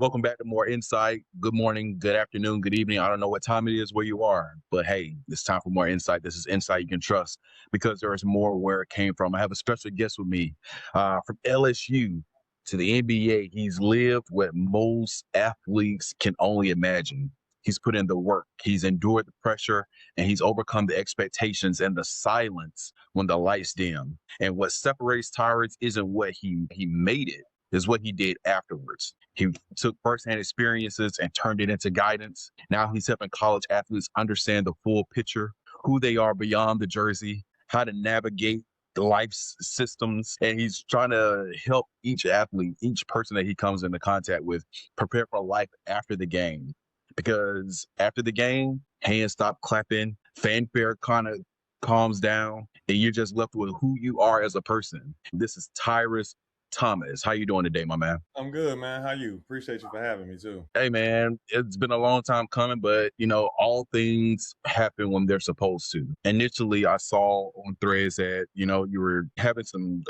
Welcome back to More Insight. Good morning, good afternoon, good evening. I don't know what time it is where you are, but hey, it's time for more insight. This is insight you can trust because there is more where it came from. I have a special guest with me from LSU to the NBA. He's lived what most athletes can only imagine. He's put in the work, he's endured the pressure, and he's overcome the expectations and the silence when the lights dim. And what separates Tyrus isn't what he made it, is what he did afterwards. He took firsthand experiences and turned it into guidance. Now he's helping college athletes understand the full picture, who they are beyond the jersey, how to navigate the life systems. And he's trying to help each athlete, each person that he comes into contact with, prepare for life after the game. Because after the game, hands stop clapping, fanfare kind of calms down, and you're just left with who you are as a person. This is Tyrus Thomas. How you doing today, my man? I'm good, man. How you? Appreciate you for having me too. Hey, man, it's been a long time coming, but all things happen when they're supposed to. Initially, I saw on threads that you were having some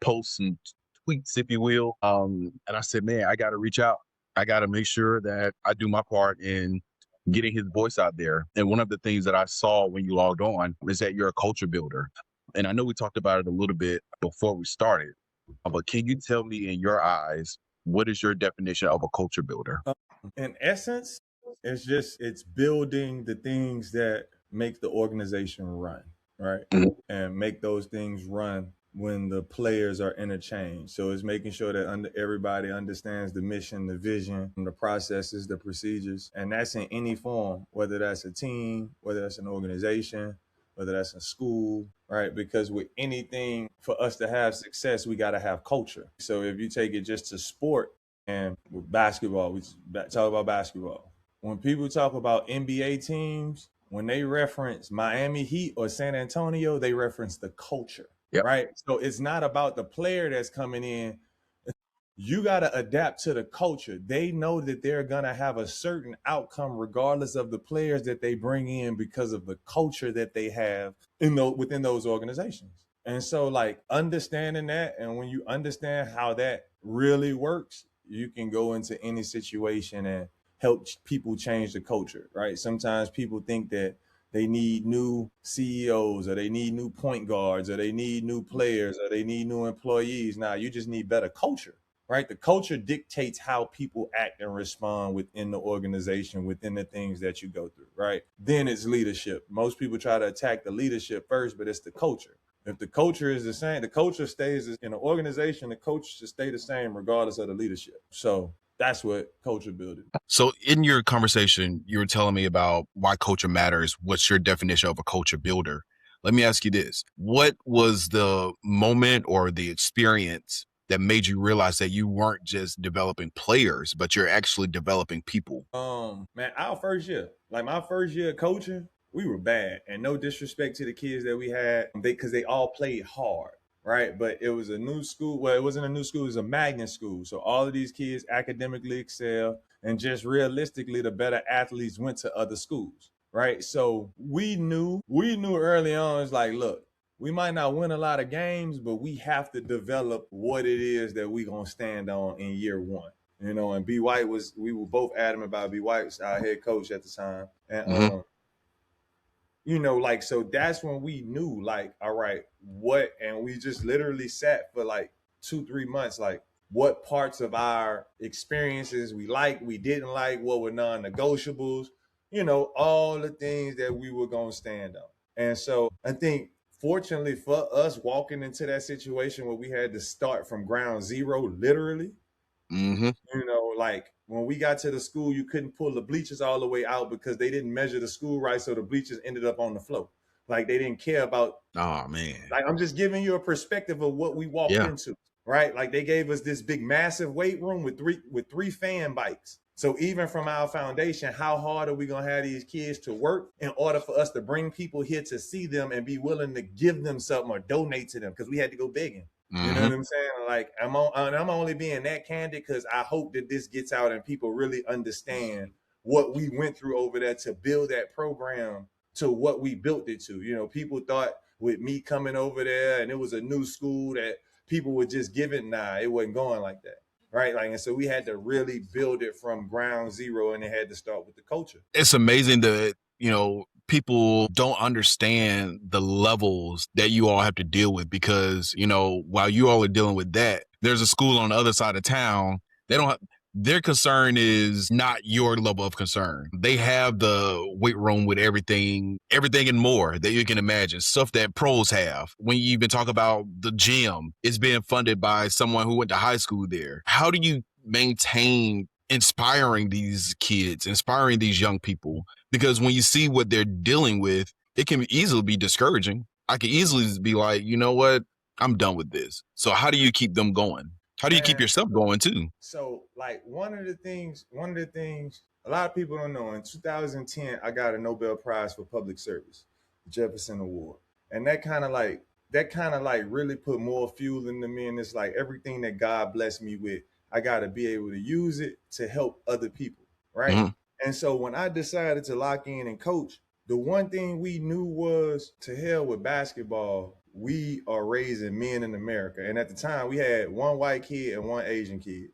posts and tweets, if you will, and I said, man, I got to reach out. I got to make sure that I do my part in getting his voice out there. And one of the things that I saw when you logged on is that you're a culture builder, and I know we talked about it a little bit before we started. But can you tell me, in your eyes, what is your definition of a culture builder? In essence, it's building the things that make the organization run, right? Mhm. And make those things run when the players are interchanged. So it's making sure that everybody understands the mission, the vision, the processes, the procedures, and that's in any form, whether that's a team, whether that's an organization, whether that's a school, right? Because with anything, for us to have success, we got to have culture. So if you take it just to sport and with basketball, we talk about basketball. When people talk about NBA teams, when they reference Miami Heat or San Antonio, they reference the culture, Yep. right? So it's not about the player that's coming in. You got to adapt to the culture. They know that they're going to have a certain outcome regardless of the players that they bring in because of the culture that they have within those organizations. And so like understanding that, and when you understand how that really works, you can go into any situation and help people change the culture, right? Sometimes people think that they need new CEOs or they need new point guards or they need new players or they need new employees. Now you just need better culture, right? The culture dictates how people act and respond within the organization, within the things that you go through, right? Then it's leadership. Most people try to attack the leadership first, but it's the culture. If the culture is the same, the culture stays in an organization, the coach should stay the same regardless of the leadership. So that's what culture building. So in your conversation, you were telling me about why culture matters. What's your definition of a culture builder? Let me ask you this. What was the moment or the experience that made you realize that you weren't just developing players, but you're actually developing people? Man, our first year, like my first year coaching, we were bad. And no disrespect to the kids that we had, because they all played hard, right? But it was a new school. Well, it wasn't a new school, it was a magnet school. So all of these kids academically excel, and just realistically, the better athletes went to other schools, right? So we knew early on, it's like, look, we might not win a lot of games, but we have to develop what it is that we gonna stand on in year one. And B White we were both adamant about B White's our head coach at the time. And Mm-hmm. like, so that's when we knew, like, all right, what, and we just literally sat for like 2-3 months, like what parts of our experiences we liked, we didn't like, what were non-negotiables, all the things that we were gonna stand on. And so I think fortunately for us, walking into that situation where we had to start from ground zero, literally, Mm-hmm. like when we got to the school, you couldn't pull the bleachers all the way out because they didn't measure the school right. So the bleachers ended up on the floor. Like they didn't care about, Oh man. like, I'm just giving you a perspective of what we walked Yeah. into, right? Like they gave us this big, massive weight room with three fan bikes. So even from our foundation, how hard are we going to have these kids to work in order for us to bring people here to see them and be willing to give them something or donate to them? Because we had to go begging. You know Mm-hmm. what I'm saying? Like I'm only being that candid because I hope that this gets out and people really understand what we went through over there to build that program to what we built it to. People thought with me coming over there and it was a new school that people would just give it. Nah, it wasn't going like that. right? Like, and so we had to really build it from ground zero, and it had to start with the culture. It's amazing that, people don't understand the levels that you all have to deal with, because, while you all are dealing with that, there's a school on the other side of town. Their concern is not your level of concern. They have the weight room with everything and more that you can imagine, stuff that pros have. When you even talk about the gym, it's being funded by someone who went to high school there. How do you maintain inspiring these kids, inspiring these young people? Because when you see what they're dealing with, it can easily be discouraging. I could easily be like, you know what? I'm done with this. So how do you keep them going? How do you keep yourself going too? So like one of the things a lot of people don't know, in 2010, I got a Nobel Prize for Public Service, the Jefferson Award. And that kind of like really put more fuel into me. And it's like everything that God blessed me with, I got to be able to use it to help other people. Right. Mm-hmm. And so when I decided to lock in and coach, the one thing we knew was, to hell with basketball. We are raising men in America. And at the time, we had one white kid and one Asian kid.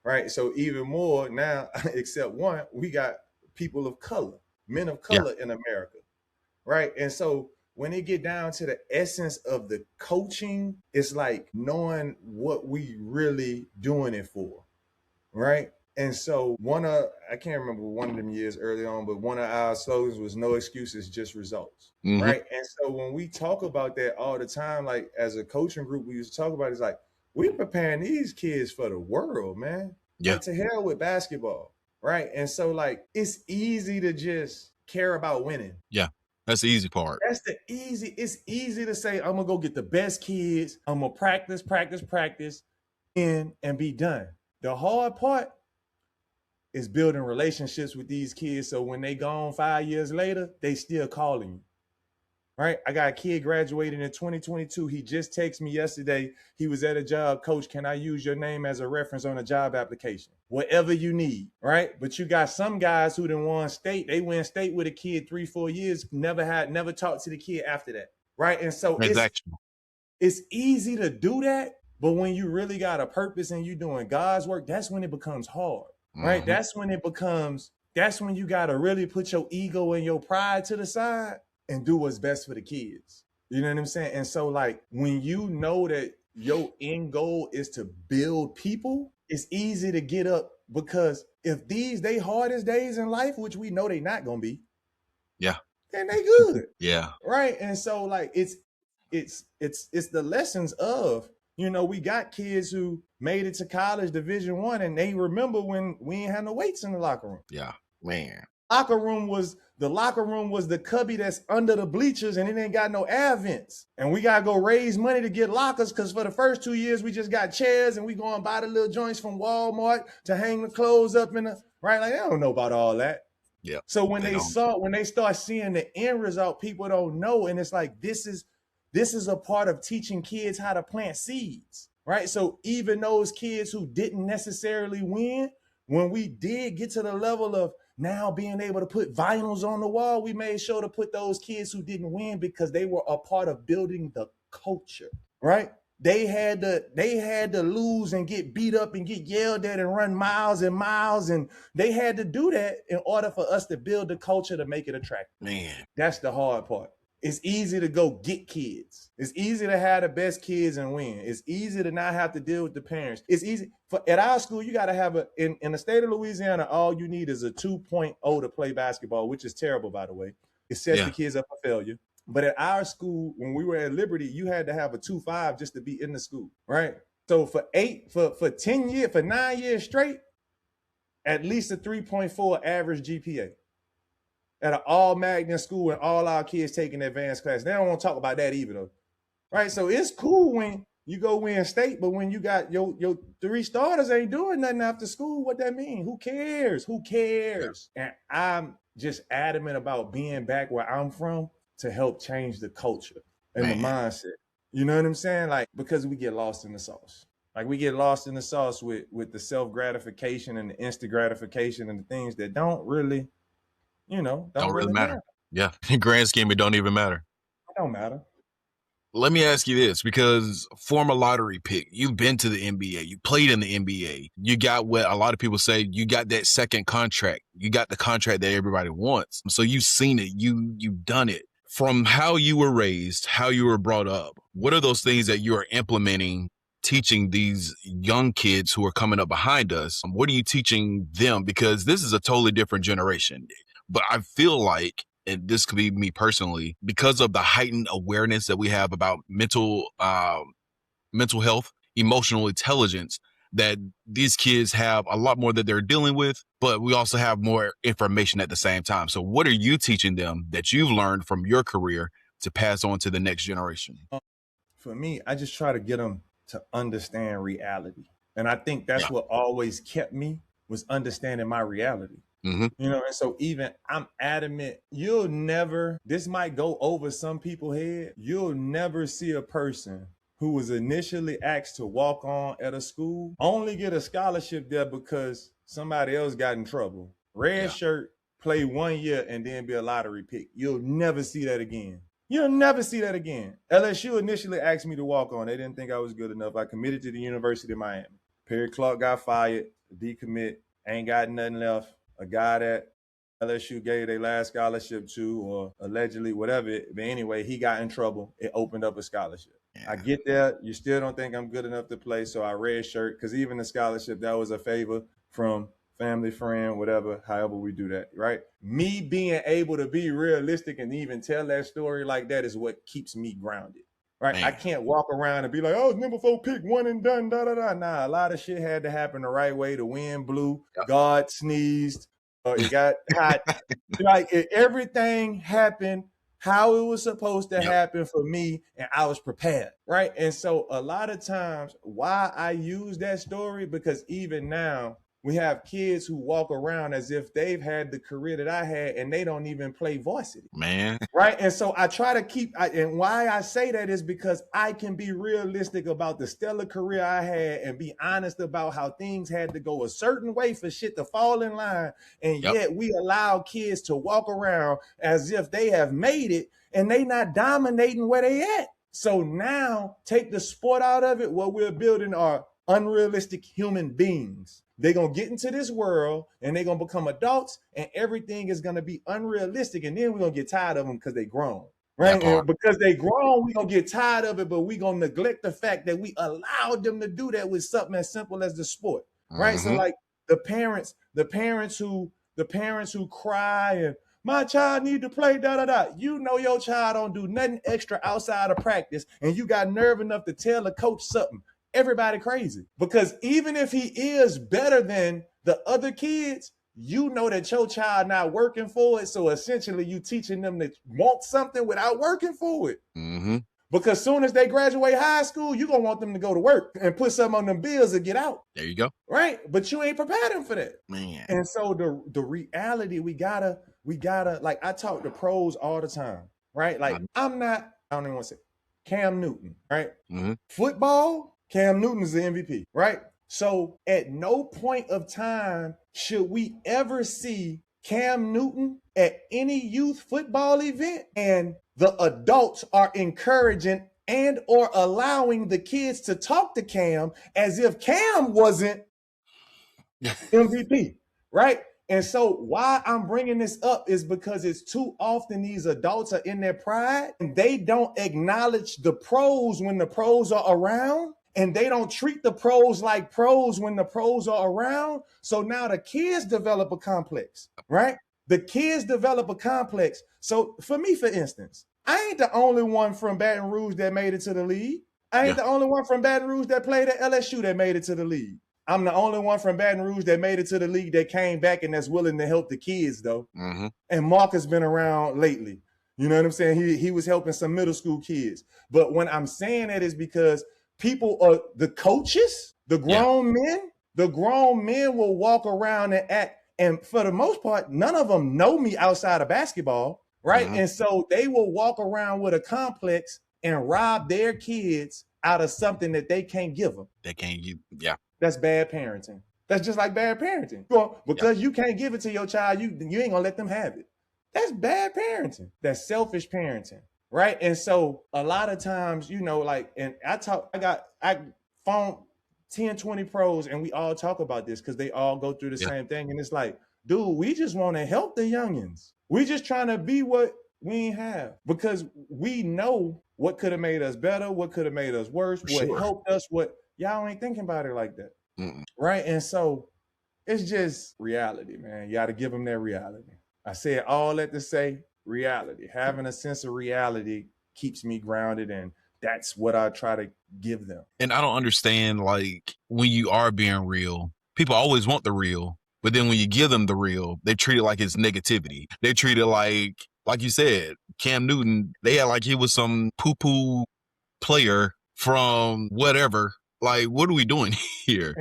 Right. So even more now, except one, we got people of color, men of color in America. Right. And so when it get down to the essence of the coaching, it's like knowing what we really doing it for. Right. And so I can't remember one of them years early on, but one of our slogans was no excuses, just results. Mm-hmm. Right. And so when we talk about that all the time, like as a coaching group, we used to talk about it's like, we're preparing these kids for the world, man. Yeah. Like, to hell with basketball. Right. And so like, it's easy to just care about winning. Yeah. That's the easy part. It's easy to say, I'm going to go get the best kids. I'm going to practice, and be done. The hard part is building relationships with these kids, so when they gone 5 years later, they still calling you. Right? I got a kid graduating in 2022. He just texted me yesterday. He was at a job. Coach, can I use your name as a reference on a job application? Whatever you need, right? But you got some guys who done won state. They went state with a kid 3-4 years, never talked to the kid after that, right? And so it's easy to do that, but when you really got a purpose and you doing God's work, that's when it becomes hard. Right. Mm-hmm. That's when you got to really put your ego and your pride to the side and do what's best for the kids. You know what I'm saying? And so like, when you know that your end goal is to build people, it's easy to get up, because if they hardest days in life, which we know they not going to be. Yeah. Then they good. Yeah. Right. And so like, it's the lessons of, we got kids who made it to college, Division I, and they remember when we ain't had no weights in the locker room. Yeah, man. The locker room was the cubby that's under the bleachers, and it ain't got no air vents. And we got to go raise money to get lockers, because for the first 2 years, we just got chairs, and we go and buy the little joints from Walmart to hang the clothes up in the, right? Like, they don't know about all that. Yeah. So when they start seeing the end result, people don't know. And it's like, this is a part of teaching kids how to plant seeds, right? So even those kids who didn't necessarily win, when we did get to the level of now being able to put vinyls on the wall, we made sure to put those kids who didn't win, because they were a part of building the culture, right? They had to lose and get beat up and get yelled at and run miles and miles, and they had to do that in order for us to build the culture to make it attractive. Man, that's the hard part. It's easy to go get kids. It's easy to have the best kids and win. It's easy to not have to deal with the parents. It's easy at our school. You got to have in the state of Louisiana, all you need is a 2.0 to play basketball, which is terrible, by the way. It sets the kids up for failure. But at our school, when we were at Liberty, you had to have a 2.5 just to be in the school, right? So for 9 years straight, at least a 3.4 average GPA. At an all magnet school, and all our kids taking advanced classes. They don't want to talk about that either, though. Right? So it's cool when you go win state, but when you got your 3 starters ain't doing nothing after school, what that mean? Who cares? Yeah. And I'm just adamant about being back where I'm from to help change the culture and the mindset. You know what I'm saying? Like, because we get lost in the sauce. Like, we get lost in the sauce with the self-gratification and the instant gratification and the things that don't really, don't really matter. Yeah. In grand scheme, it don't even matter. It don't matter. Let me ask you this, because former lottery pick, you've been to the NBA, you played in the NBA, you got what a lot of people say, you got that second contract, you got the contract that everybody wants. So you've seen it, you've done it. From how you were raised, how you were brought up, what are those things that you are implementing, teaching these young kids who are coming up behind us? What are you teaching them? Because this is a totally different generation. But I feel like, and this could be me personally, because of the heightened awareness that we have about mental health, emotional intelligence, that these kids have a lot more that they're dealing with, but we also have more information at the same time. So what are you teaching them that you've learned from your career to pass on to the next generation? For me, I just try to get them to understand reality. And I think that's what always kept me, was understanding my reality. Mm-hmm. You know, and so even I'm adamant, you'll never, this might go over some people's head, you'll never see a person who was initially asked to walk on at a school only get a scholarship there because somebody else got in trouble. Red shirt, play 1 year, and then be a lottery pick. You'll never see that again. You'll never see that again. LSU initially asked me to walk on. They didn't think I was good enough. I committed to the University of Miami. Perry Clark got fired, decommit, ain't got nothing left. A guy that LSU gave their last scholarship to, or allegedly, whatever. But anyway, he got in trouble. It opened up a scholarship. Yeah. I get there. You still don't think I'm good enough to play, so I red shirt, because even the scholarship, that was a favor from family, friend, whatever, however we do that, right? Me being able to be realistic and even tell that story like that is what keeps me grounded, right? Man. I can't walk around and be like, oh, number 4 pick, one and done, da-da-da. Nah, a lot of shit had to happen the right way. The wind blew, God sneezed, it got hot. Like everything happened how it was supposed to happen for me, and I was prepared, right? And so a lot of times, why I use that story, because even now, we have kids who walk around as if they've had the career that I had, and they don't even play varsity. Man. Right? And so I try to keep, and why I say that is because I can be realistic about the stellar career I had and be honest about how things had to go a certain way for shit to fall in line. And yet we allow kids to walk around as if they have made it and they not dominating where they at. So now take the sport out of it. What we're building are unrealistic human beings. They're going to get into this world and they're going to become adults, and everything is going to be unrealistic. And then we're going to get tired of them because they grown, right? And because they grown, we're going to get tired of it, but we're going to neglect the fact that we allowed them to do that with something as simple as the sport, right? So like the parents who cry and my child need to play, da-da-da. You know your child don't do nothing extra outside of practice, and you got nerve enough to tell the coach something. Everybody crazy, because even if he is better than the other kids, you know that your child not working for it. So essentially you teaching them to want something without working for it. Because soon as they graduate high school, you're going to want them to go to work and put something on them bills and get out. There you go. Right? But you ain't prepared them for that. Man. And so the reality, we gotta, like I talk to pros all the time, right? Like I don't even want to say Cam Newton, right? Football, Cam Newton is the MVP, right? So at no point of time should we ever see Cam Newton at any youth football event and the adults are encouraging and or allowing the kids to talk to Cam as if Cam wasn't MVP, right? And so why I'm bringing this up is because it's too often these adults are in their pride and they don't acknowledge the pros when the pros are around. And they don't treat the pros like pros when the pros are around. So now the kids develop a complex, right? The kids develop a complex. So for me, for instance, I ain't the only one from Baton Rouge that made it to the league. I ain't the only one from Baton Rouge that played at LSU that made it to the league. I'm the only one from Baton Rouge that made it to the league that came back and that's willing to help the kids, though. And Mark has been around lately. You know what I'm saying? He was helping some middle school kids. But when I'm saying that is because people are the coaches, the grown men will walk around and act. And for the most part, none of them know me outside of basketball, right? And so they will walk around with a complex and rob their kids out of something that they can't give them. They can't give, That's bad parenting. That's just like bad parenting. Because you can't give it to your child, you ain't gonna let them have it. That's bad parenting. That's selfish parenting. right? And so a lot of times, you know, like, and I phone 10, 20 pros, and we all talk about this because they all go through the same thing. And it's like, dude, we just want to help the youngins. We just trying to be what we ain't have, because we know what could have made us better, what could have made us worse, what helped us, what y'all ain't thinking about it like that. Right? And so it's just reality, man. You got to give them that reality. I said all that to say reality. Having a sense of reality keeps me grounded, and that's what I try to give them. And I don't understand, like, when you are being real, people always want the real, but then when you give them the real, they treat it like it's negativity. They treat it like you said, Cam Newton, they had like he was some poo-poo player from whatever. Like, what are we doing here?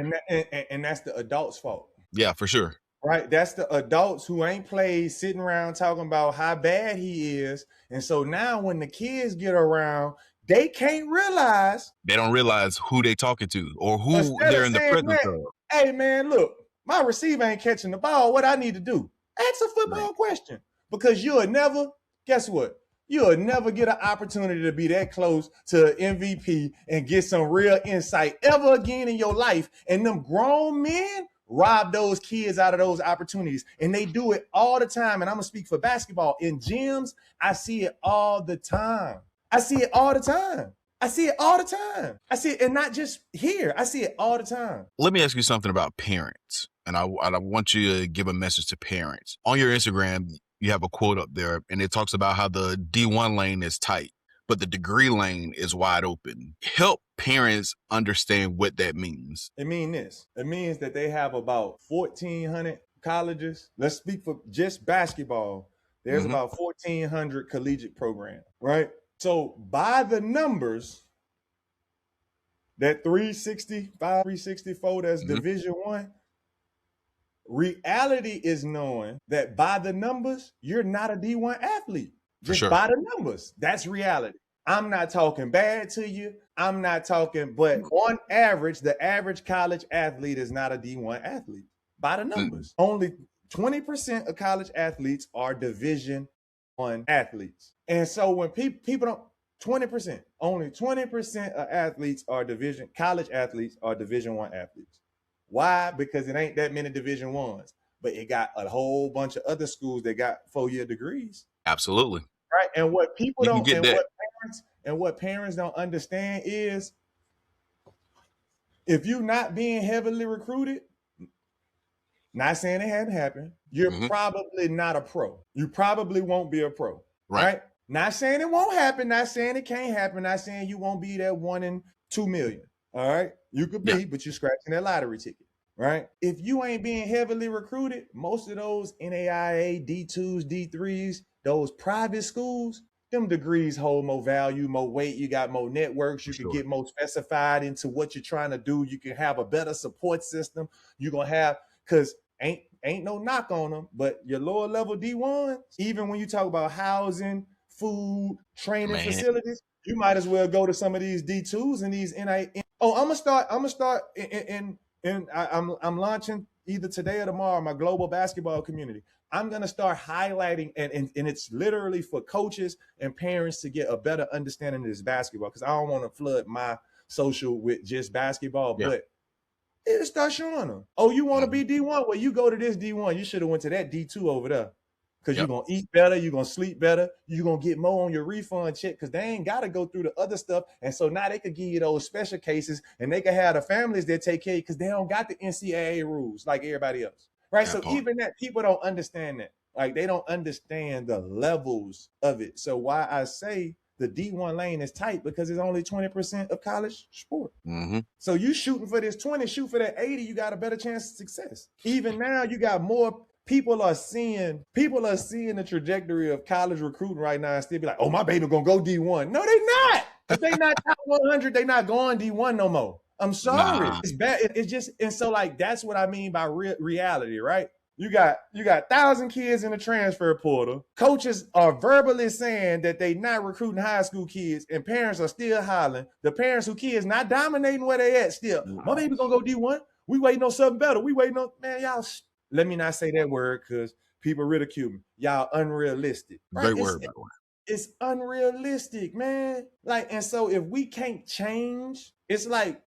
And that's the adults' fault. Yeah, for sure. Right? That's the adults who ain't played, sitting around talking about how bad he is. And so now when the kids get around, they can't realize. They don't realize who they talking to or who they're in the presence of. Hey, man, look, my receiver ain't catching the ball. What I need to do? Ask a football question. Because you'll never, guess what? You'll never get an opportunity to be that close to MVP and get some real insight ever again in your life. And them grown men rob those kids out of those opportunities. And they do it all the time. And I'm going to speak for basketball. In gyms, I see it all the time. I see it all the time. I see it all the time. I see it, and not just here. I see it all the time. Let me ask you something about parents. And I want you to give a message to parents. On your Instagram, you have a quote up there, and it talks about how the D1 lane is tight, but the degree lane is wide open. Help parents understand what that means. It means this. It means that they have about 1,400 colleges. Let's speak for just basketball. There's about 1,400 collegiate programs, right? So by the numbers, that 365, 364, that's Division I, reality is knowing that by the numbers, you're not a D1 athlete. Just by the numbers. That's reality. I'm not talking bad to you. I'm not talking, but on average, the average college athlete is not a D1 athlete. By the numbers. Only 20% of college athletes are Division I athletes. And so when people don't, 20%, only 20% of athletes are college athletes are Division I athletes. Why? Because it ain't that many Division I's, but it got a whole bunch of other schools that got 4-year degrees. Absolutely. Right. And what people don't, and what parents don't understand is, if you're not being heavily recruited, not saying it hadn't happened, you're probably not a pro. You probably won't be a pro. Right? Not saying it won't happen, not saying it can't happen, not saying you won't be that 1 in 2 million. All right? You could be, but you're scratching that lottery ticket. Right? If you ain't being heavily recruited, most of those NAIA, D2s, D3s, those private schools, them degrees hold more value, more weight. You got more networks. You can get more specified into what you're trying to do. You can have a better support system. You're going to have, because ain't no knock on them, but your lower level D1s, even when you talk about housing, food, training facilities, you might as well go to some of these D2s and these NIL. Oh, I'm gonna start I'm launching either today or tomorrow my global basketball community. I'm gonna start highlighting, and it's literally for coaches and parents to get a better understanding of this basketball, because I don't want to flood my social with just basketball, but it starts showing them. Oh, you want to be D1? Well, you go to this D1. You should have went to that D2 over there. Because you're going to eat better, you're going to sleep better, you're going to get more on your refund check, because they ain't got to go through the other stuff. And so now they could give you those special cases, and they can have the families that take care of you, because they don't got the NCAA rules like everybody else. Right? So even that, people don't understand that. Like, they don't understand the levels of it. So why I say the D1 lane is tight, because it's only 20% of college sport. So you shooting for this 20, shoot for that 80, you got a better chance of success. Even now, you got more. People are seeing the trajectory of college recruiting right now and still be like, oh, my baby gonna go D1. No, they not. If they not top 100, they not going D1 no more. I'm sorry. It's bad. It's just, and so like, that's what I mean by reality, right? You got 1,000 kids in the transfer portal. Coaches are verbally saying that they not recruiting high school kids, and parents are still hollering. The parents who kids not dominating where they at still. My baby gonna go D1. We waiting on something better. We waiting on, man, y'all. Let me not say that word, because people ridicule me. Y'all unrealistic. Right? Great word, by the way. It's unrealistic, man. Like, and so if we can't change, it's like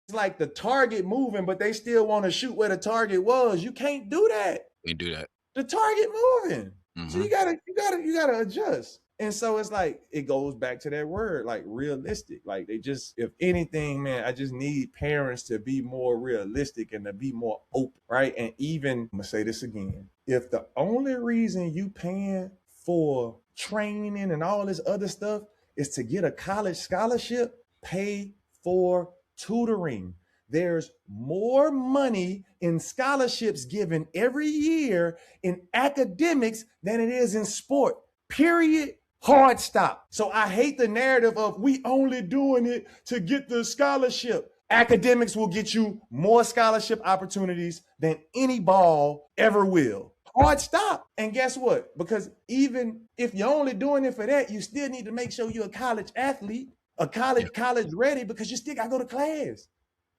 the target moving, but they still want to shoot where the target was. You can't do that. They do that. The target moving. So Mm-hmm. you gotta adjust. And so it's like it goes back to that word, like realistic. Like they just, if anything, man, I just need parents to be more realistic and to be more open, right? And even I'm gonna say this again. If the only reason you paying for training and all this other stuff is to get a college scholarship, pay for tutoring. There's more money in scholarships given every year in academics than it is in sport. Period. Hard stop. So I hate the narrative of we only doing it to get the scholarship. Academics will get you more scholarship opportunities than any ball ever will. Hard stop. And guess what? Because even if you're only doing it for that, you still need to make sure you're a college athlete, a college ready, because you still got to go to class.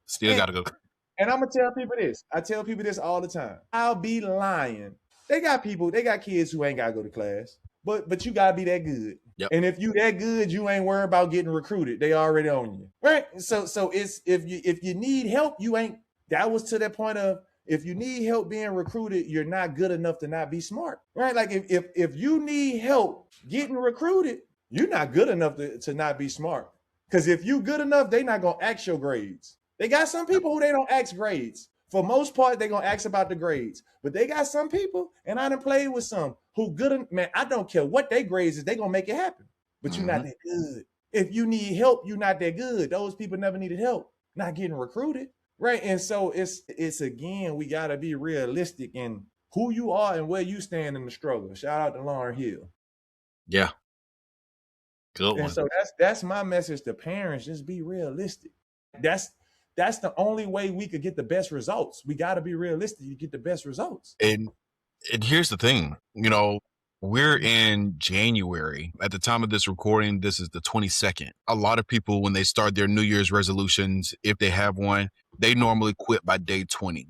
Still got to go. And I'm gonna tell people this. I tell people this all the time. I'll be lying. They got kids who ain't gotta go to class, but you gotta be that good. Yep. And if you that good, you ain't worried about getting recruited. They already on you, right? So it's if you need help, you ain't. That was to that point of if you need help being recruited, you're not good enough to not be smart, right? Like if you need help getting recruited, you're not good enough to not be smart. Because if you good enough, they not gonna ask your grades. They got some people who they don't ask grades. For most part, they're gonna ask about the grades. But they got some people, and I done played with some who good, man, I don't care what their grades is, they gonna make it happen. But you're not that good. If you need help, you're not that good. Those people never needed help, not getting recruited. Right. And so it's again, we gotta be realistic in who you are and where you stand in the struggle. Shout out to Lauren Hill. Yeah. Good one. And so that's my message to parents. Just be realistic. That's the only way we could get the best results. We got to be realistic to get the best results. And here's the thing, we're in January. At the time of this recording, this is the 22nd. A lot of people, when they start their New Year's resolutions, if they have one, they normally quit by day 20.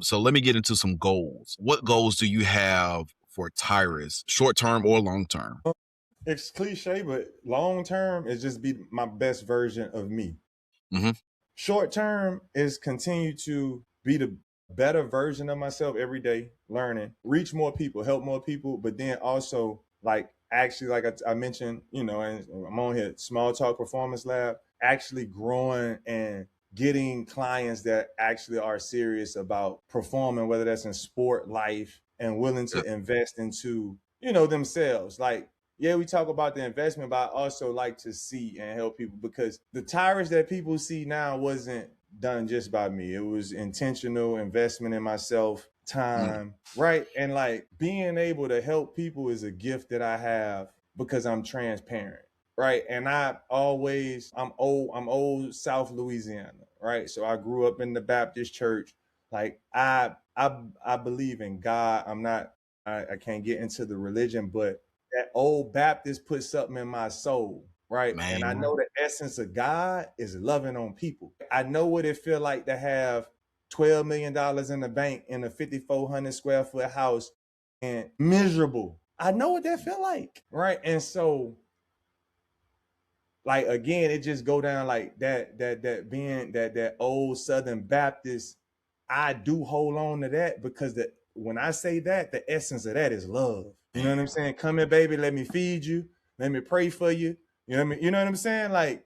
So let me get into some goals. What goals do you have for Tyrus, short term or long term? It's cliche, but long term is just be my best version of me. Mm-hmm. Short term is continue to be the better version of myself every day, learning, reach more people, help more people, but then also like I mentioned, and I'm on here, Small Talk Performance Lab, actually growing and getting clients that actually are serious about performing, whether that's in sport, life, and willing to invest into, themselves. Like, yeah, we talk about the investment, but I also like to see and help people, because the Tyrus that people see now wasn't done just by me. It was intentional investment in myself, time, right? And like being able to help people is a gift that I have because I'm transparent, right? And I'm old South Louisiana, right? So I grew up in the Baptist church. Like I believe in God. I can't get into the religion, but that old Baptist put something in my soul, right? Man. And I know the essence of God is loving on people. I know what it feel like to have $12 million in the bank in a 5,400 square foot house and miserable. I know what that feel like, right? And so, like, again, it just go down like that being that old Southern Baptist. I do hold on to that because when I say that, the essence of that is love. You know what I'm saying? Come here, baby. Let me feed you. Let me pray for you. You know what I mean? You know what I'm saying? Like,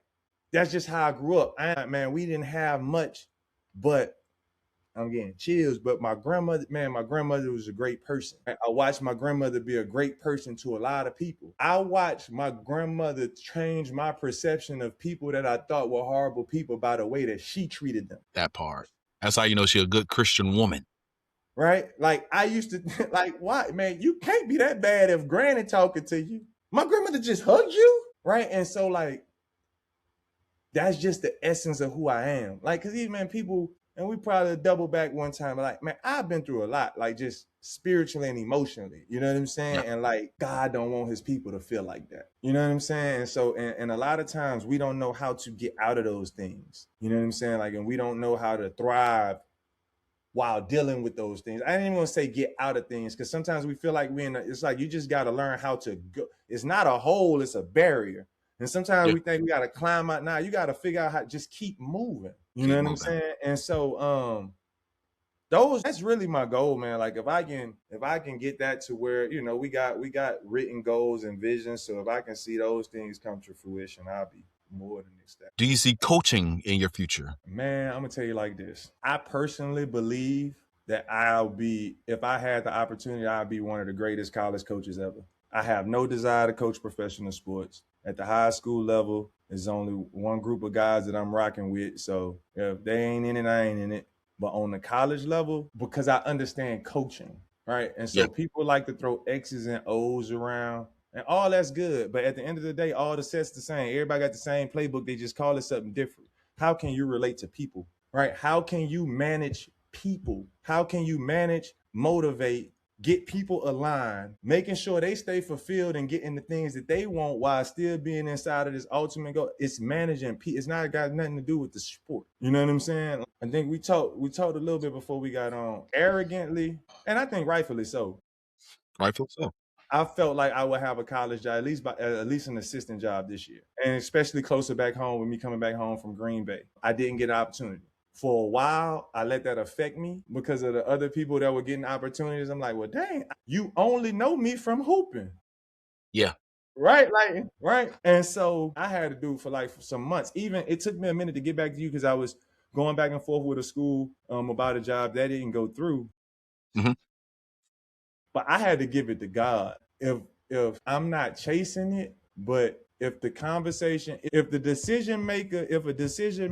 that's just how I grew up. We didn't have much, but I'm getting chills. But my grandmother was a great person. I watched my grandmother be a great person to a lot of people. I watched my grandmother change my perception of people that I thought were horrible people by the way that she treated them. That part. That's how you know she's a good Christian woman. Right? Like, I used to, like, why, man, you can't be that bad if granny talking to you. My grandmother just hugged you, right? And so, like, that's just the essence of who I am. Like, because even, man, people, and we probably double back one time, like, man, I've been through a lot, like, just spiritually and emotionally. You know what I'm saying? Yeah. And, like, God don't want his people to feel like that. You know what I'm saying? And so, and a lot of times we don't know how to get out of those things. You know what I'm saying? Like, and we don't know how to thrive while dealing with those things. I didn't even want to say get out of things, because sometimes we feel like it's like you just got to learn how to go. It's not a hole, it's a barrier. And sometimes we think we got to climb out. Now you got to figure out how to just keep moving. You know what I'm saying? And so that's really my goal, man. Like if I can get that to where, you know, we got written goals and visions. So if I can see those things come to fruition, I'll be more than ecstatic. Do you see coaching in your future? Man, I'm gonna tell you like this. I personally believe that if I had the opportunity, I'd be one of the greatest college coaches ever. I have no desire to coach professional sports. At the high school level, there's only one group of guys that I'm rocking with. So if they ain't in it, I ain't in it. But on the college level, because I understand coaching, right? And so people like to throw X's and O's around, and all that's good. But at the end of the day, all the sets the same. Everybody got the same playbook. They just call it something different. How can you relate to people, right? How can you manage people? How can you manage, motivate, get people aligned, making sure they stay fulfilled and getting the things that they want while still being inside of this ultimate goal? It's managing people. It's not got nothing to do with the sport. You know what I'm saying? I think we talked a little bit before we got on, arrogantly, and I think rightfully so. Rightfully so. I felt like I would have a college job, at least an assistant job this year, and especially closer back home with me coming back home from Green Bay. I didn't get an opportunity. For a while, I let that affect me because of the other people that were getting opportunities. I'm like, well, dang, you only know me from hooping. Yeah. Right, like, right. And so I had to do for like some months. Even it took me a minute to get back to you because I was going back and forth with a school about a job that didn't go through. Mm-hmm. But I had to give it to God. If I'm not chasing it, but if the conversation, if a decision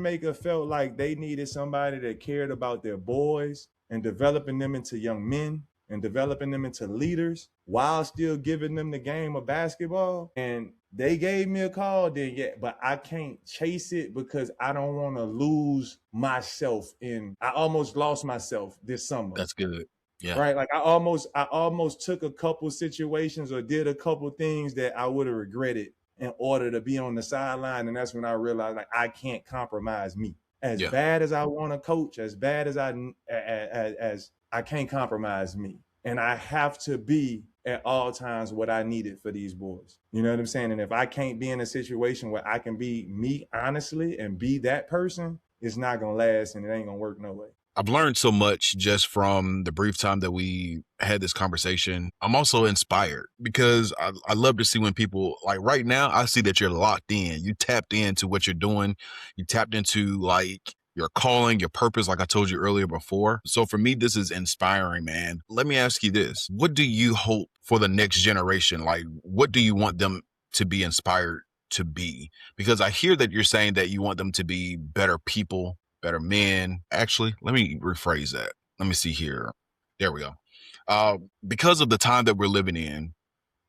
maker felt like they needed somebody that cared about their boys and developing them into young men and developing them into leaders while still giving them the game of basketball, and they gave me a call, then yeah, but I can't chase it because I don't want to lose myself. I almost lost myself this summer. That's good. Yeah. Right. Like I almost took a couple situations or did a couple things that I would have regretted in order to be on the sideline. And that's when I realized, like, I can't compromise me. As bad as I want to coach, as bad as I can't compromise me. And I have to be at all times what I needed for these boys. You know what I'm saying? And if I can't be in a situation where I can be me honestly and be that person, it's not going to last and it ain't going to work no way. I've learned so much just from the brief time that we had this conversation. I'm also inspired because I love to see when people, like right now, I see that you're locked in. You tapped into what you're doing. You tapped into like your calling, your purpose, like I told you earlier before. So for me, this is inspiring, man. Let me ask you this. What do you hope for the next generation? Like, what do you want them to be inspired to be? Because I hear that you're saying that you want them to be better people, better men. Actually, let me rephrase that. Let me see here. There we go. Because of the time that we're living in,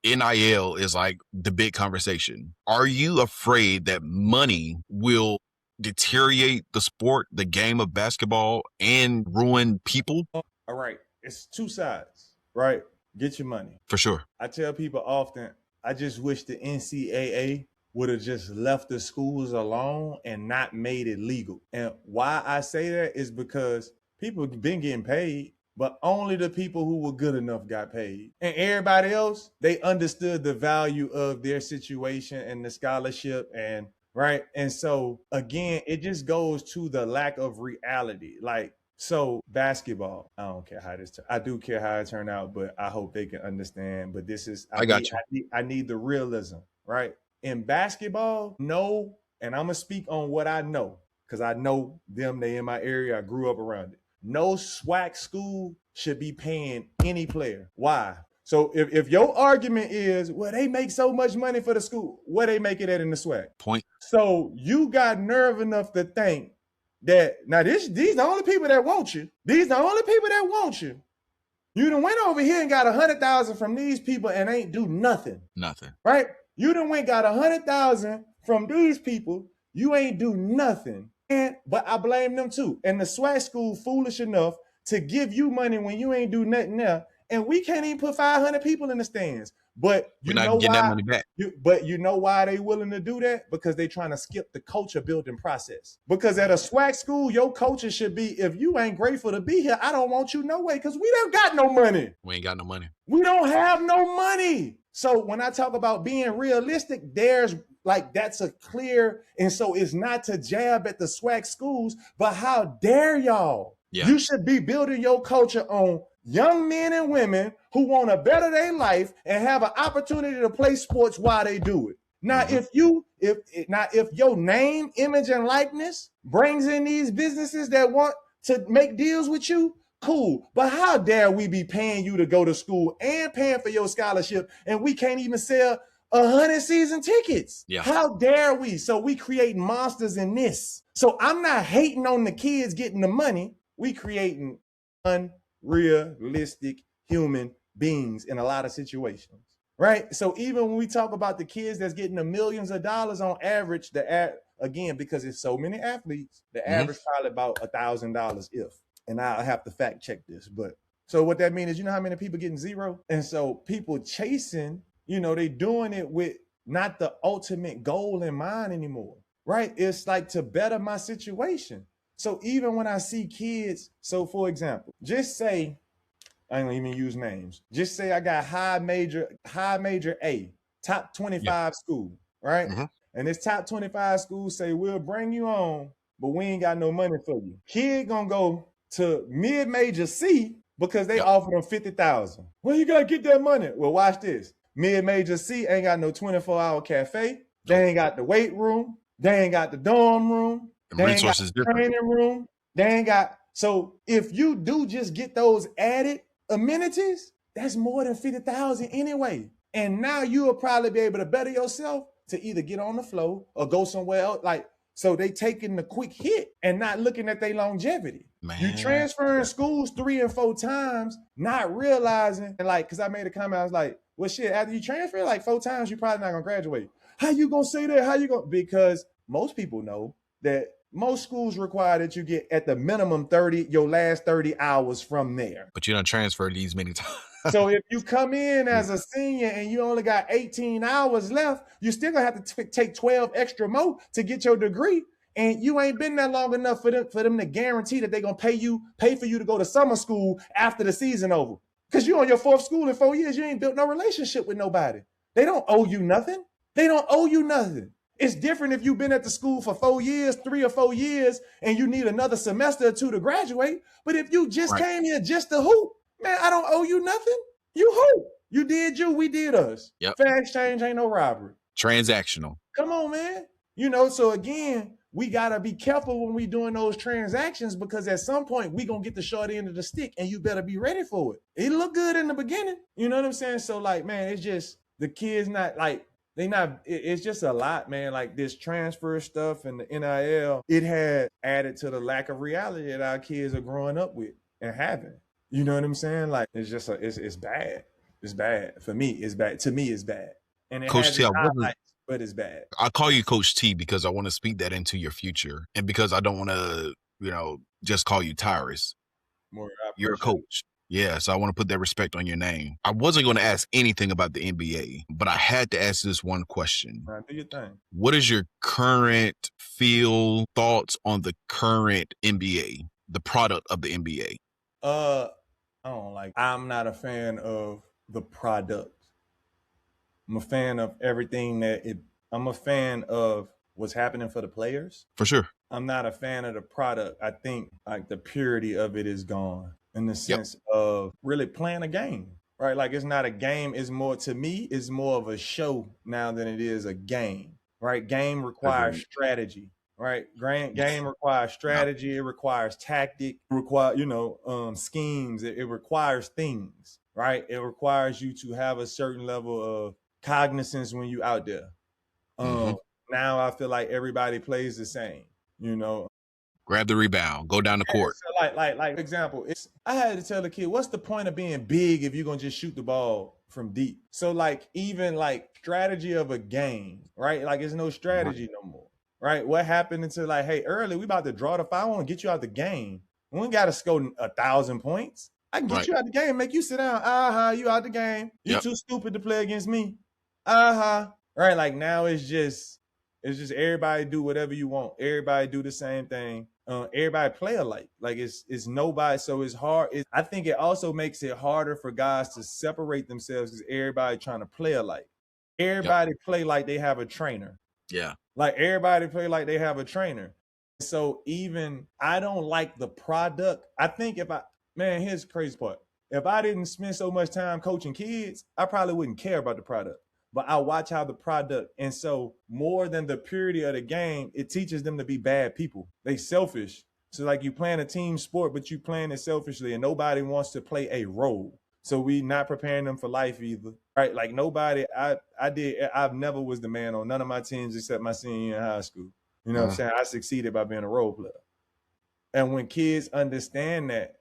NIL is like the big conversation. Are you afraid that money will deteriorate the sport, the game of basketball, and ruin people? All right. It's two sides, right? Get your money. For sure. I tell people often, I just wish the NCAA would have just left the schools alone and not made it legal. And why I say that is because people have been getting paid, but only the people who were good enough got paid. And everybody else, they understood the value of their situation and the scholarship and right. And so again, it just goes to the lack of reality. Like, so basketball, I don't care how I do care how it turned out, but I hope they can understand. But this is, I need the realism, right? In basketball, no, and I'm gonna speak on what I know because I know them. They in my area. I grew up around it. No SWAC school should be paying any player. Why? So if your argument is, well, they make so much money for the school, what they make it at in the SWAC? Point. So you got nerve enough to think that now these the only people that want you. These the only people that want you. You done went over here and got 100,000 from these people and ain't do nothing. Nothing. Right? You done went got 100,000 from these people. You ain't do nothing. But I blame them too. And the SWAC school foolish enough to give you money when you ain't do nothing there and we can't even put 500 people in the stands. But We're not getting that money back. you know why they willing to do that? Because they trying to skip the culture building process. Because at a SWAC school, your culture should be, if you ain't grateful to be here, I don't want you no way, because we don't got no money. We ain't got no money. We don't have no money. So when I talk about being realistic, there's like, that's a clear, and so it's not to jab at the SWAC schools, but how dare y'all? Yeah. You should be building your culture on young men and women who want to better their life and have an opportunity to play sports while they do it. Now, if your name, image, and likeness brings in these businesses that want to make deals with you, cool. But how dare we be paying you to go to school and paying for your scholarship, and we can't even sell 100 season tickets? Yeah. How dare we? So we create monsters in this. So I'm not hating on the kids getting the money. We creating unrealistic human beings in a lot of situations, right? So even when we talk about the kids that's getting the millions of dollars on average, again, because it's so many athletes, the average probably about $1,000 if, and I'll have to fact check this, but so what that means is, you know how many people getting zero? And so people chasing, they doing it with not the ultimate goal in mind anymore, right? It's like to better my situation. So even when I see kids, so for example, just say, I ain't gonna even use names. Just say I got high major A, top 25 school, right? And this top 25 school say, we'll bring you on, but we ain't got no money for you. Kid gonna go to mid-major C because they offer them 50,000. Well, you gotta get that money. Well, watch this. Mid-major C ain't got no 24-hour cafe. They ain't got the weight room. They ain't got the dorm room. They ain't got the training room. They ain't got. So if you do just get those added amenities, that's more than 50,000 anyway. And now you will probably be able to better yourself to either get on the flow or go somewhere else. Like, so they taking the quick hit and not looking at their longevity. Man. You transferring schools 3 and 4 times, not realizing, like, because I made a comment, I was like, well, shit, after you transfer like 4 times, you're probably not gonna graduate. How you gonna say that? How you gonna? Because most people know that most schools require that you get at the minimum your last 30 hours from there. But you don't transfer these many times. So if you come in as a senior and you only got 18 hours left, you're still gonna have to take 12 extra more to get your degree. And you ain't been there long enough for them to guarantee that they're gonna pay for you to go to summer school after the season over. Because you're on your 4th school in 4 years, you ain't built no relationship with nobody. They don't owe you nothing. They don't owe you nothing. It's different if you've been at the school for 4 years, 3 or 4 years, and you need another semester or 2 to graduate. But if you just came here just to hoop, man, I don't owe you nothing. You hoop. You did you, we did us. Yep. Fair exchange ain't no robbery. Transactional. Come on, man. So again, we got to be careful when we doing those transactions, because at some point we going to get the short end of the stick, and you better be ready for it. It look good in the beginning. You know what I'm saying? So like, man, it's just the kids not like, it's just a lot, man. Like this transfer stuff and the NIL, it had added to the lack of reality that our kids are growing up with and having. You know what I'm saying? Like, it's just, it's bad. It's bad. For me, it's bad. To me, it's bad. And it Coach T, but it's bad. I call you Coach T because I want to speak that into your future. And because I don't want to, just call you Tyrus. You're a coach. Yeah, so I want to put that respect on your name. I wasn't going to ask anything about the NBA, but I had to ask this one question. All right, do your thing. What is your current thoughts on the current NBA, the product of the NBA? I'm not a fan of the product. I'm a fan of everything I'm a fan of what's happening for the players. For sure. I'm not a fan of the product. I think like the purity of it is gone, in the sense of really playing a game, right? Like, it's not a game. It's more, to me, it's more of a show now than it is a game, right? Game requires strategy, right? Game requires strategy. It requires tactic. It requires, schemes. It requires things, right? It requires you to have a certain level of cognizance when you out there. Now I feel like everybody plays the same, Grab the rebound, go down the court. So like example, I had to tell the kid, what's the point of being big if you're gonna just shoot the ball from deep? So like, even like strategy of a game, right? Like, there's no strategy no more, right? What happened until like, hey, early, we about to draw the foul, I want to get you out the game. We ain't got to score 1,000 points. I can get you out the game, make you sit down. You out the game. You too stupid to play against me. Right? Like now it's just everybody do whatever you want. Everybody do the same thing. Everybody play alike. Like it's nobody. So it's hard. I think it also makes it harder for guys to separate themselves because everybody trying to play alike. Everybody play like they have a trainer. Yeah. Like everybody play like they have a trainer. So even I don't like the product. I think here's the crazy part. If I didn't spend so much time coaching kids, I probably wouldn't care about the product. But I watch how the product, and so more than the purity of the game, it teaches them to be bad people. They selfish. So like you playing a team sport, but you playing it selfishly, and nobody wants to play a role. So we not preparing them for life either, right? Like nobody. I've never was the man on none of my teams except my senior year in high school. You know what I'm saying? I succeeded by being a role player. And when kids understand that,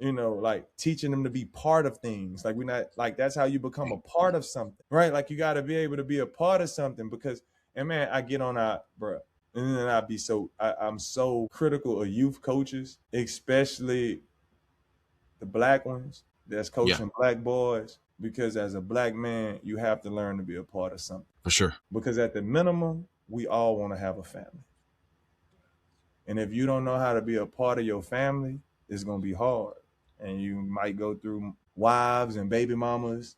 like teaching them to be part of things, like we're not like that's how you become a part of something, right? Like you got to be able to be a part of something because, and man, I get on bro, and then I'm so critical of youth coaches, especially the black ones that's coaching black boys, because as a black man, you have to learn to be a part of something. For sure. Because at the minimum, we all want to have a family. And if you don't know how to be a part of your family, it's going to be hard. And you might go through wives and baby mamas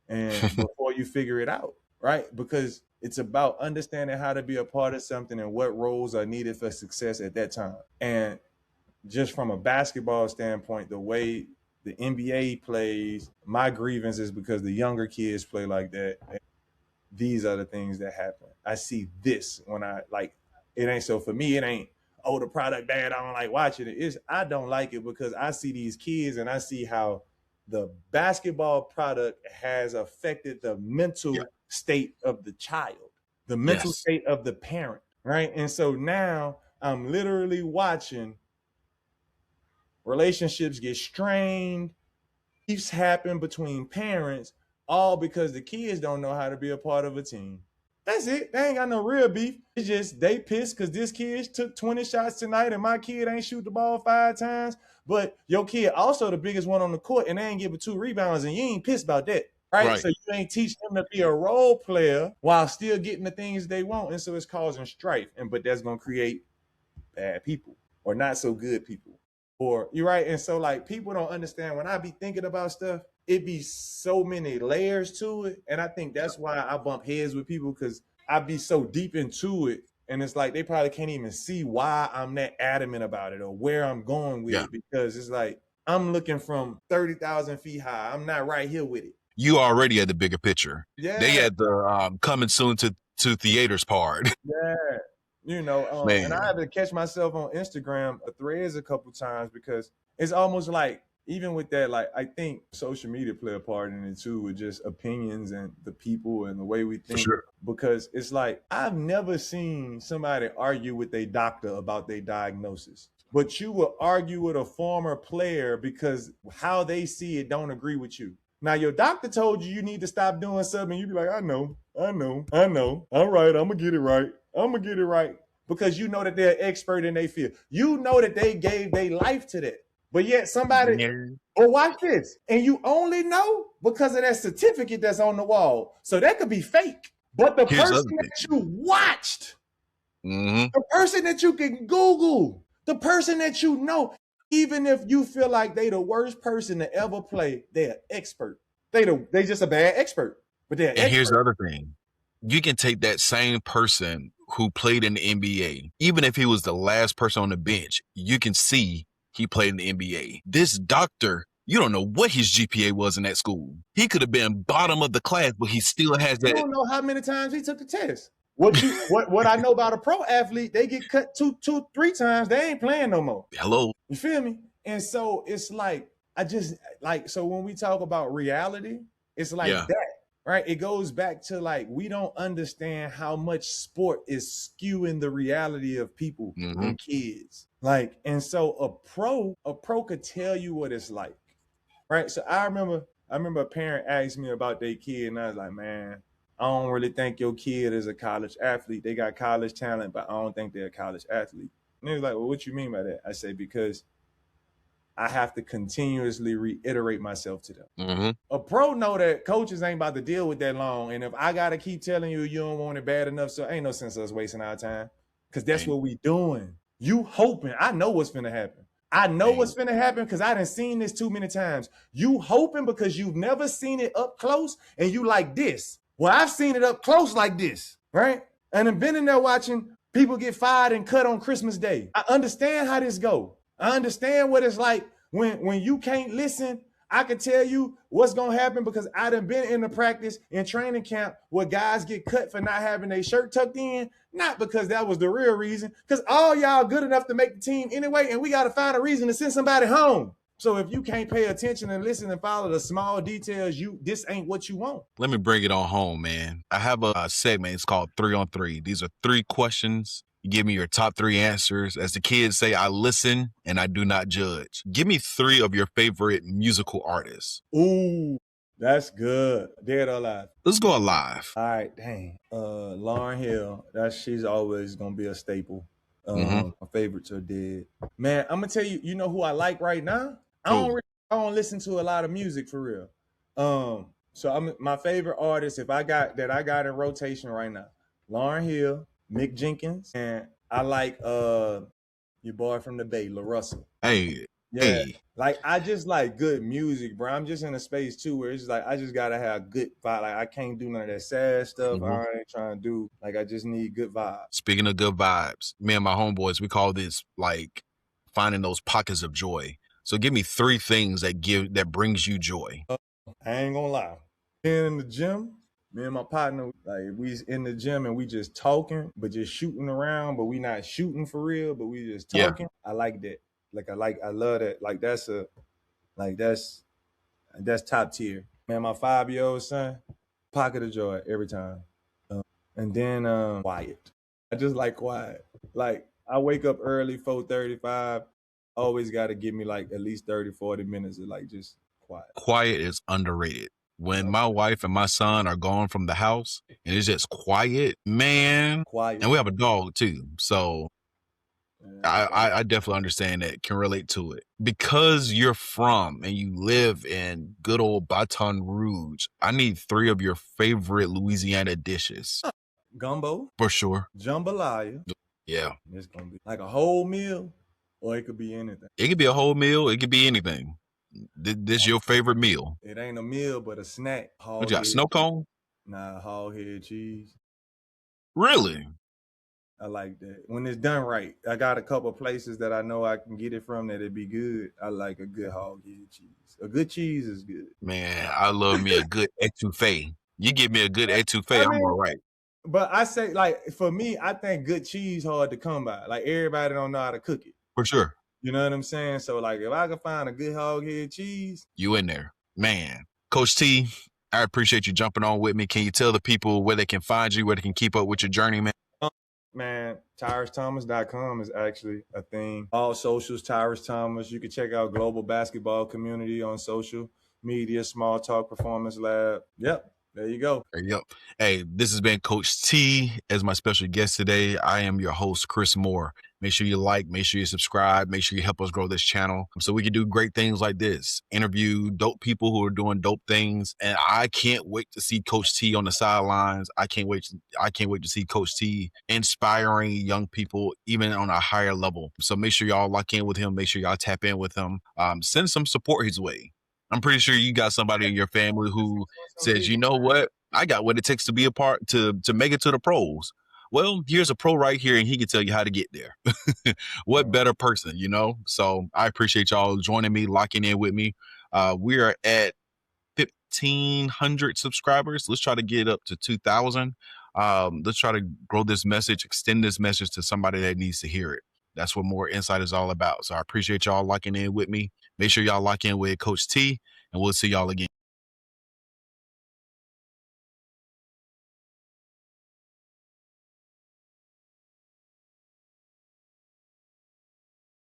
and before you figure it out, right? Because it's about understanding how to be a part of something and what roles are needed for success at that time. And just from a basketball standpoint, the way the NBA plays, my grievance is because the younger kids play like that. And these are the things that happen. I see this when it ain't so for me, it ain't, oh, the product bad, I don't like watching it. I don't like it because I see these kids and I see how the basketball product has affected the mental state of the child, the mental state of the parent, right? And so now I'm literally watching relationships get strained, beefs happen between parents, all because the kids don't know how to be a part of a team. That's it. They ain't got no real beef. It's just they pissed because this kid took 20 shots tonight and my kid ain't shoot the ball 5 times. But your kid also the biggest one on the court and they ain't giving 2 rebounds and you ain't pissed about that. Right? So you ain't teach them to be a role player while still getting the things they want. And so it's causing strife. But that's going to create bad people or not so good people. Or you're right. And so like people don't understand when I be thinking about stuff, it be so many layers to it. And I think that's why I bump heads with people because I be so deep into it. And it's like they probably can't even see why I'm that adamant about it or where I'm going with it. Because it's like I'm looking from 30,000 feet high. I'm not right here with it. You already had the bigger picture. Yeah. They had the coming soon to theaters part. Yeah. And I have to catch myself on Instagram threads a couple times because it's almost like, even with that, like I think social media play a part in it too, with just opinions and the people and the way we think. Sure. Because it's like I've never seen somebody argue with a doctor about their diagnosis, but you will argue with a former player because how they see it don't agree with you. Now your doctor told you need to stop doing something, you be like, I know. All right, I'm gonna get it right. Because you know that they're expert in their field. You know that they gave their life to that. But yet somebody, watch this. And you only know because of that certificate that's on the wall. So that could be fake. But the person that you watched, the person that you can Google, the person that you know, even if you feel like they the worst person to ever play, they're an expert. They just a bad expert. But they're expert. Here's the other thing. You can take that same person who played in the NBA, even if he was the last person on the bench, you can see he played in the NBA. This doctor, you don't know what his GPA was in that school. He could have been bottom of the class, but he still has that. You don't know how many times he took the test. What I know about a pro athlete, they get cut 2, 3 times. They ain't playing no more. Hello. You feel me? And so it's like, so when we talk about reality, it's like that. Right? It goes back to like, we don't understand how much sport is skewing the reality of people and kids. Like, and so a pro could tell you what it's like. Right? So I remember a parent asked me about their kid and I was like, man, I don't really think your kid is a college athlete. They got college talent, but I don't think they're a college athlete. And he was like, well, what you mean by that? I say, because I have to continuously reiterate myself to them. Mm-hmm. A pro know that coaches ain't about to deal with that long. And if I got to keep telling you don't want it bad enough, so ain't no sense of us wasting our time. Because that's what we doing. You hoping. I know what's finna happen. I know what's finna happen because I done seen this too many times. You hoping because you've never seen it up close and you like this. Well, I've seen it up close like this, right? And I've been in there watching people get fired and cut on Christmas Day. I understand how this go. I understand what it's like when you can't listen. I can tell you what's going to happen because I done been in the practice in training camp where guys get cut for not having their shirt tucked in, not because that was the real reason, because all y'all good enough to make the team anyway, and we got to find a reason to send somebody home. So if you can't pay attention and listen and follow the small details, this ain't what you want. Let me bring it on home, man. I have a segment. It's called 3 on 3. These are 3 questions. You give me your top 3 answers. As the kids say, I listen and I do not judge. Give me 3 of your favorite musical artists. Ooh, that's good. Dead or alive? Let's go alive. All right, dang. Lauryn Hill. She's always gonna be a staple. My favorites are dead. Man, I'm gonna tell you. You know who I like right now? I don't listen to a lot of music for real. So my favorite artist, if I got in rotation right now, Lauryn Hill, Mick Jenkins, and I like your boy from the Bay, La Russell. Hey. Yeah. Hey. Like I just like good music, bro. I'm just in a space too where it's like I just gotta have good vibe. Like I can't do none of that sad stuff. I ain't trying to do. Like I just need good vibes. Speaking of good vibes, me and my homeboys, we call this like finding those pockets of joy. So give me 3 things that brings you joy. I ain't gonna lie. Being in the gym, me and my partner, like we in the gym and we just talking, but just shooting around, but we not shooting for real, but we just talking. Yeah. I like that. I love that. That's top tier. Man, my 5-year-old son, pocket of joy every time. And then quiet. I just like quiet. Like I wake up early, 4:35. Always got to give me like at least 30, 40 minutes of like just quiet. Quiet is underrated. When my wife and my son are gone from the house and it's just quiet, man. Quiet. And we have a dog too. So I definitely understand that, can relate to it. Because you're from and you live in good old Baton Rouge, I need 3 of your favorite Louisiana dishes. Gumbo. For sure. Jambalaya. Yeah. It's going to be like a whole meal or it could be anything. It could be a whole meal. It could be anything. This your favorite meal? It ain't a meal, but a snack. What you got, snow cone? Nah, hog head cheese. Really? I like that. When it's done right. I got a couple of places that I know I can get it from that it'd be good. I like a good hog head cheese. A good cheese is good. Man, I love me a good etouffee. You give me a good etouffee, I'm all right. But I say, like, for me, I think good cheese hard to come by. Like, everybody don't know how to cook it. For sure. You know what I'm saying? So, like, if I can find a good hog head cheese. You in there. Man. Coach T, I appreciate you jumping on with me. Can you tell the people where they can find you, where they can keep up with your journey, man? Man, TyrusThomas.com is actually a thing. All socials, Tyrus Thomas. You can check out Global Basketball Community on social media, Small Talk Performance Lab. Yep. There you go. There you go. Hey, this has been Coach T as my special guest today. I am your host, Chris Moore. Make sure you like, make sure you subscribe, make sure you help us grow this channel so we can do great things like this. Interview dope people who are doing dope things. And I can't wait to see Coach T on the sidelines. I can't wait to see Coach T inspiring young people, even on a higher level. So make sure y'all lock in with him. Make sure y'all tap in with him. Send some support his way. I'm pretty sure you got somebody in your family who says, you know what? I got what it takes to be a part to make it to the pros. Well, here's a pro right here and he can tell you how to get there. What better person, you know? So I appreciate y'all joining me, locking in with me. We are at 1,500 subscribers. Let's try to get up to 2,000. Let's try to grow this message, extend this message to somebody that needs to hear it. That's what More Insight is all about. So I appreciate y'all locking in with me. Make sure y'all lock in with Coach T, and we'll see y'all again.